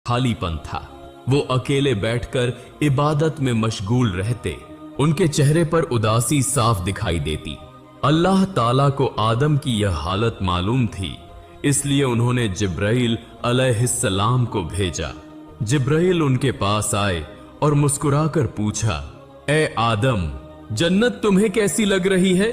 खालीपन था। वो अकेले बैठकर इबादत में मशगूल रहते। उनके चेहरे पर उदासी साफ दिखाई देती। अल्लाह ताला को आदम की यह हालत मालूम थी, इसलिए उन्होंने जिब्राइल अलैहिस्सलाम को भेजा। जिब्राइल उनके पास आए और मुस्कुराकर पूछा, ए आदम, जन्नत तुम्हें कैसी लग रही है?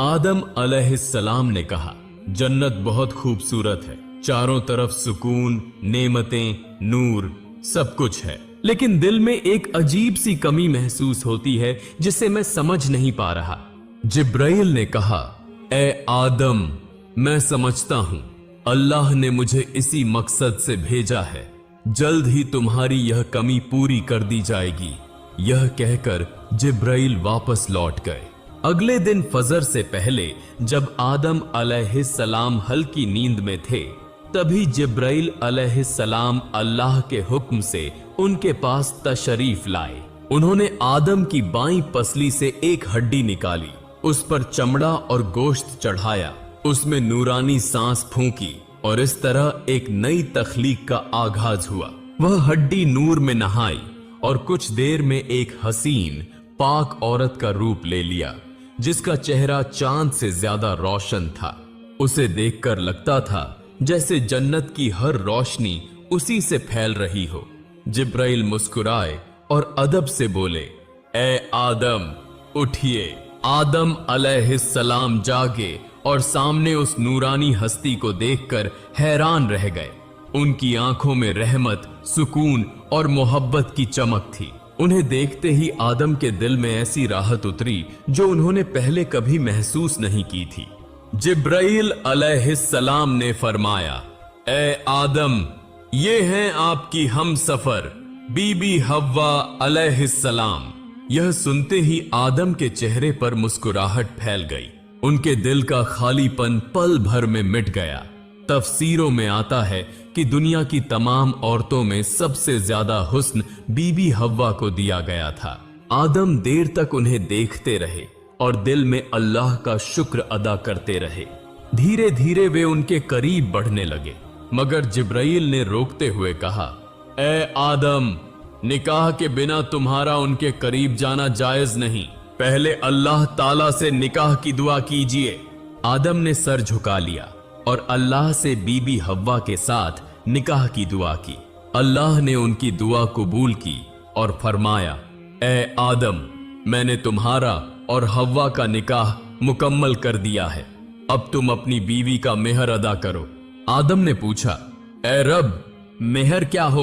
आदम अलैहिस्सलाम ने कहा, जन्नत बहुत खूबसूरत है। चारों तरफ सुकून, नेमतें, नूर, सब कुछ है, लेकिन दिल में एक अजीब सी कमी महसूस होती है जिसे मैं समझ नहीं पा रहा। जिब्राइल ने कहा, ए आदम, मैं समझता हूं, अल्लाह ने मुझे इसी मकसद से भेजा है। जल्द ही तुम्हारी यह कमी पूरी कर दी जाएगी। यह कहकर जिब्राइल वापस लौट गए। अगले दिन फजर से पहले जब आदम अलैहिस्सलाम हल्की नींद में थे, तभी जिब्राइल अलैहिस्सलाम अल्लाह के हुक्म से उनके पास तशरीफ लाए। उन्होंने आदम की बाईं पसली से एक हड्डी निकाली, उस पर चमड़ा और गोश्त चढ़ाया, उसमें नूरानी सांस फूंकी और इस तरह एक नई तख्लीक का आगाज हुआ। वह हड्डी नूर में नहाई और कुछ देर में एक हसीन पाक औरत का रूप ले लिया, जिसका चेहरा चांद से ज्यादा रोशन था। उसे देखकर लगता था जैसे जन्नत की हर रोशनी उसी से फैल रही हो। जिब्राइल मुस्कुराए और अदब से बोले, ए आदम, उठिए। आदम अलैहिस्सलाम जागे और सामने उस नूरानी हस्ती को देखकर हैरान रह गए। उनकी आंखों में रहमत, सुकून और मोहब्बत की चमक थी। उन्हें देखते ही आदम के दिल में ऐसी राहत उतरी जो उन्होंने पहले कभी महसूस नहीं की थी। जिब्राइल अलैहिस्सलाम ने फरमाया, ए आदम, ये हैं आपकी हम सफर बीबी हव्वा अलैहिस्सलाम। यह सुनते ही आदम के चेहरे पर मुस्कुराहट फैल गई। उनके दिल का खालीपन पल भर में मिट गया। तफसीरों में आता है कि दुनिया की तमाम औरतों में सबसे ज्यादा हुस्न बीबी हव्वा को दिया गया था। आदम देर तक उन्हें देखते रहे और दिल में अल्लाह का शुक्र अदा करते रहे। धीरे धीरे वे उनके करीब बढ़ने लगे, मगर जिब्राइल ने रोकते हुए कहा, ए आदम, निकाह के बिना तुम्हारा उनके करीब जाना जायज नहीं। पहले अल्लाह ताला से निकाह की दुआ कीजिए। आदम ने सर झुका लिया और अल्लाह से बीबी हव्वा के साथ निकाह की दुआ की। अल्लाह ने उनकी दुआ कबूल की और फरमाया, ए आदम, मैंने तुम्हारा और हव्वा का निकाह मुकम्मल कर दिया है। अब तुम अपनी बीवी का मेहर अदा करो। आदम ने पूछा, ए रब, मेहर क्या होगा?